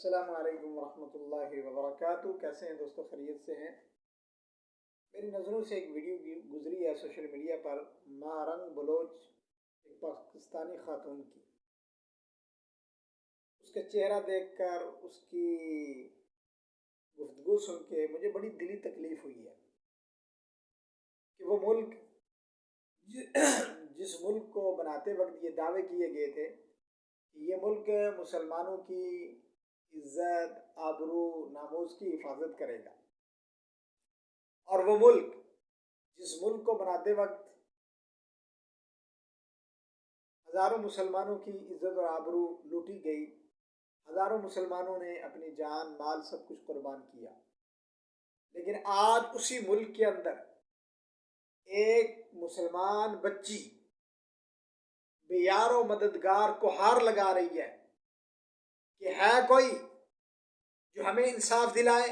السلام علیکم ورحمۃ اللہ وبرکاتہ۔ کیسے ہیں دوستو؟ خیریت سے ہیں؟ میری نظروں سے ایک ویڈیو گزری ہے سوشل میڈیا پر، مارنگ بلوچ ایک پاکستانی خاتون کی۔ اس کا چہرہ دیکھ کر، اس کی گفتگو سن کے مجھے بڑی دلی تکلیف ہوئی ہے کہ وہ ملک جس ملک کو بناتے وقت یہ دعوے کیے گئے تھے کہ یہ ملک مسلمانوں کی عزت، آبرو، ناموس کی حفاظت کرے گا، اور وہ ملک جس ملک کو بناتے وقت ہزاروں مسلمانوں کی عزت اور آبرو لوٹی گئی، ہزاروں مسلمانوں نے اپنی جان، مال، سب کچھ قربان کیا، لیکن آج اسی ملک کے اندر ایک مسلمان بچی بے یار و مددگار کو ہار لگا رہی ہے کہ ہے کوئی جو ہمیں انصاف دلائے۔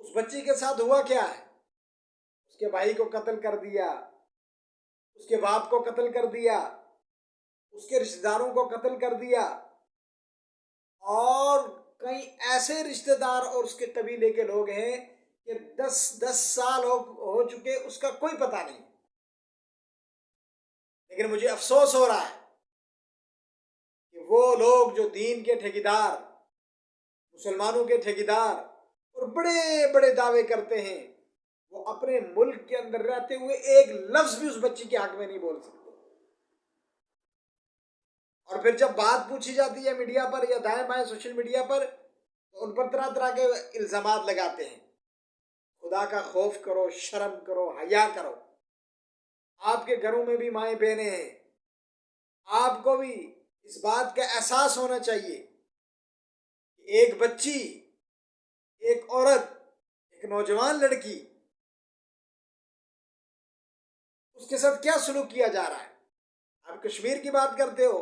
اس بچی کے ساتھ ہوا کیا ہے؟ اس کے بھائی کو قتل کر دیا، اس کے باپ کو قتل کر دیا، اس کے رشتہ داروں کو قتل کر دیا، اور کئی ایسے رشتہ دار اور اس کے قبیلے کے لوگ ہیں کہ 10 سال ہو چکے، اس کا کوئی پتہ نہیں۔ لیکن مجھے افسوس ہو رہا ہے کہ وہ لوگ جو دین کے ٹھیکیدار، مسلمانوں کے ٹھیکیدار اور بڑے بڑے دعوے کرتے ہیں، وہ اپنے ملک کے اندر رہتے ہوئے ایک لفظ بھی اس بچی کے حق میں نہیں بول سکتے۔ اور پھر جب بات پوچھی جاتی ہے میڈیا پر یا دائیں بائیں سوشل میڈیا پر، تو ان پر طرح طرح کے الزامات لگاتے ہیں۔ خدا کا خوف کرو، شرم کرو، حیا کرو۔ آپ کے گھروں میں بھی مائیں بہنیں ہیں، آپ کو بھی اس بات کا احساس ہونا چاہیے کہ ایک بچی، ایک عورت، ایک نوجوان لڑکی، اس کے ساتھ کیا سلوک کیا جا رہا ہے۔ آپ کشمیر کی بات کرتے ہو،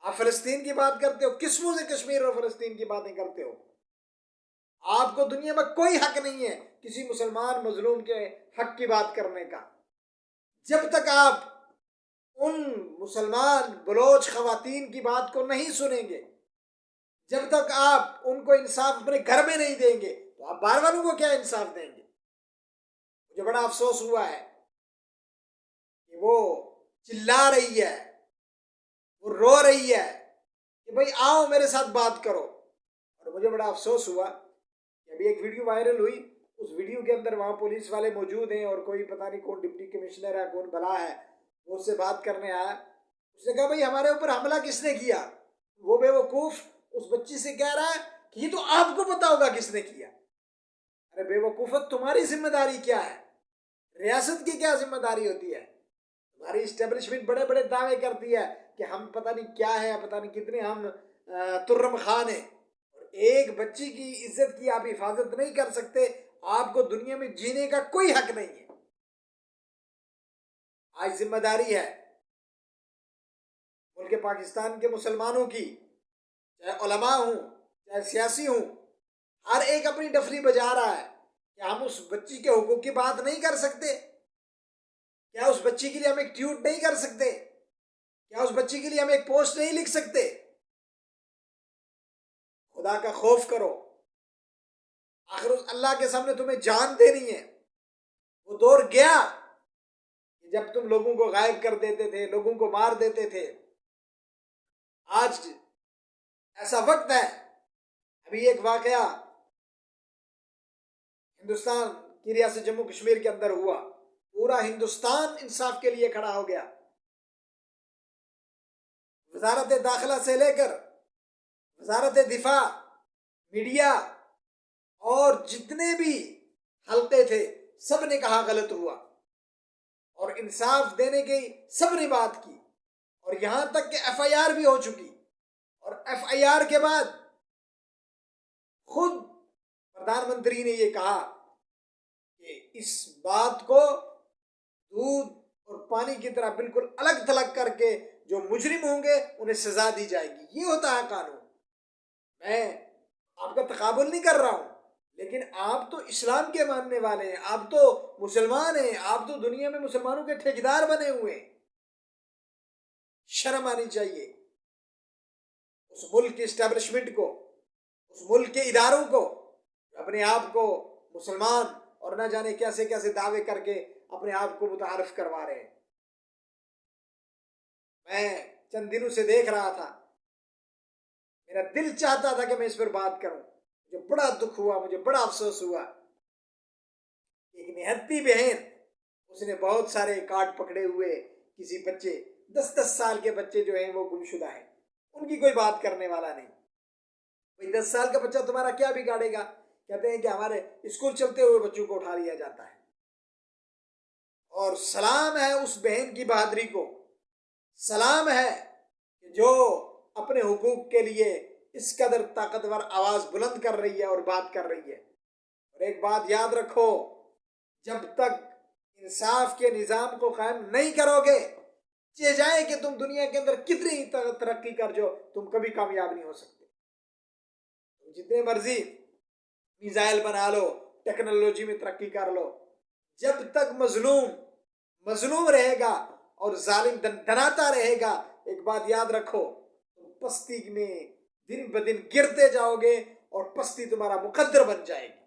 آپ فلسطین کی بات کرتے ہو، کس منہ سے کشمیر اور فلسطین کی باتیں کرتے ہو؟ آپ کو دنیا میں کوئی حق نہیں ہے کسی مسلمان مظلوم کے حق کی بات کرنے کا، جب تک آپ ان مسلمان بلوچ خواتین کی بات کو نہیں سنیں گے، جب تک آپ ان کو انصاف اپنے گھر میں نہیں دیں گے، تو آپ باہر والوں کو کیا انصاف دیں گے؟ مجھے بڑا افسوس ہوا ہے کہ وہ چلا رہی ہے، وہ رو رہی ہے کہ بھئی آؤ میرے ساتھ بات کرو۔ اور مجھے بڑا افسوس ہوا کہ ابھی ایک ویڈیو وائرل ہوئی، اس ویڈیو کے اندر وہاں پولیس والے موجود ہیں، اور کوئی پتہ نہیں کون ڈپٹی کمشنر ہے، کون بلا ہے، وہ اس سے بات کرنے آیا۔ اس نے کہا بھئی ہمارے اوپر حملہ کس نے کیا؟ وہ بے وقوف اس بچی سے کہہ رہا ہے کہ یہ تو آپ کو پتا ہوگا کس نے کیا۔ ارے بے وقوفت، تمہاری ذمہ داری کیا ہے؟ ریاست کی کیا ذمہ داری ہوتی ہے؟ ہماری اسٹیبلشمنٹ بڑے بڑے دعوے کرتی ہے کہ ہم پتہ نہیں کیا ہے، پتہ نہیں کتنے ہم ترم خان ہیں، اور ایک بچی کی عزت کی آپ حفاظت نہیں کر سکتے۔ آپ کو دنیا میں جینے کا کوئی حق نہیں ہے۔ آج ذمہ داری ہے ملک پاکستان کے مسلمانوں کی، چاہے علماء ہوں، چاہے سیاسی ہوں، ہر ایک اپنی ڈفلی بجا رہا ہے کہ ہم اس بچی کے حقوق کی بات نہیں کر سکتے؟ کیا اس بچی کے لیے ہم ایک ٹویٹ نہیں کر سکتے؟ کیا اس بچی کے لیے ہم ایک پوسٹ نہیں لکھ سکتے؟ خدا کا خوف کرو۔ آخر اس اللہ کے سامنے تمہیں جان دینی ہے۔ وہ دور گیا جب تم لوگوں کو غائب کر دیتے تھے، لوگوں کو مار دیتے تھے۔ آج ایسا وقت ہے۔ ابھی ایک واقعہ ہندوستان کی ریاست جموں کشمیر کے اندر ہوا، پورا ہندوستان انصاف کے لیے کھڑا ہو گیا۔ وزارت داخلہ سے لے کر وزارت دفاع، میڈیا اور جتنے بھی حلقے تھے، سب نے کہا غلط ہوا، اور انصاف دینے کی سب نے بات کی، اور یہاں تک کہ ایف آئی آر بھی ہو چکی، اور ایف آئی آر کے بعد خود پردھان منتری نے یہ کہا کہ اس بات کو دودھ اور پانی کی طرح بالکل الگ تھلگ کر کے جو مجرم ہوں گے انہیں سزا دی جائے گی۔ یہ ہوتا ہے قانون۔ میں آپ کا تقابل نہیں کر رہا ہوں، لیکن آپ تو اسلام کے ماننے والے ہیں، آپ تو مسلمان ہیں، آپ تو دنیا میں مسلمانوں کے ٹھیکیدار بنے ہوئے ہیں۔ شرم آنی چاہیے۔ اس ملک کی اسٹیبلشمنٹ کو، اس ملک کے اداروں کو، اپنے آپ کو مسلمان اور نہ جانے کیسے کیسے دعوے کر کے اپنے آپ کو متعارف کروا رہے ہیں۔ میں چند دنوں سے دیکھ رہا تھا، میرا دل چاہتا تھا کہ میں اس پر بات کروں، مجھے بڑا دکھ ہوا، مجھے بڑا افسوس ہوا۔ ایک نہتی بہن، اس نے بہت سارے کارڈ پکڑے ہوئے کسی بچے، 10 سال کے بچے جو ہیں وہ گمشدہ ہیں، ان کی کوئی بات کرنے والا نہیں۔ 10 سال کا بچہ تمہارا کیا بگاڑے گا؟ کہتے ہیں کہ ہمارے اسکول چلتے ہوئے بچوں کو اٹھا لیا جاتا ہے۔ اور سلام ہے اس بہن کی بہادری کو، سلام ہے کہ جو اپنے حقوق کے لیے اس قدر طاقتور آواز بلند کر رہی ہے اور بات کر رہی ہے۔ اور ایک بات یاد رکھو، جب تک انصاف کے نظام کو قائم نہیں کرو گے، چاہے جائے کہ تم دنیا کے اندر کتنی ترقی کر جو، تم کبھی کامیاب نہیں ہو سکتے۔ تم جتنے مرضی میزائل بنا لو، ٹیکنالوجی میں ترقی کر لو، جب تک مظلوم رہے گا اور ظالم دناتا رہے گا، ایک بات یاد رکھو، تم پستی میں دن بدن گرتے جاؤ گے اور پستی تمہارا مقدر بن جائے گی۔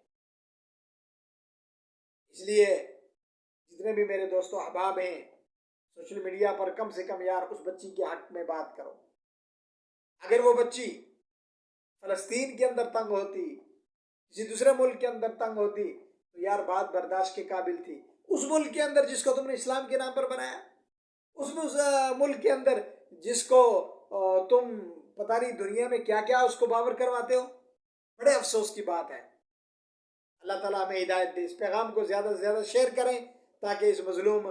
اس لیے جتنے بھی میرے دوست و احباب ہیں، سوشل میڈیا پر کم سے کم یار اس بچی کے حق میں بات کرو۔ اگر وہ بچی فلسطین کے اندر تنگ ہوتی، کسی دوسرے ملک کے اندر تنگ ہوتی، تو یار بات برداشت کے قابل تھی۔ اس ملک کے اندر جس کو تم نے اسلام کے نام پر بنایا، اس ملک کے اندر جس کو تم پتہ نہیں دنیا میں کیا کیا اس کو باور کرواتے ہو، بڑے افسوس کی بات ہے۔ اللہ تعالیٰ ہمیں ہدایت دے۔ اس پیغام کو زیادہ سے زیادہ شیئر کریں تاکہ اس مظلوم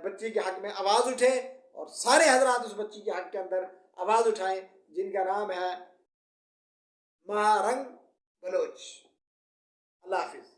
بچی کے حق میں آواز اٹھے، اور سارے حضرات اس بچی کے حق کے اندر آواز اٹھائیں جن کا نام ہے مہارنگ بلوچ۔ اللہ حافظ۔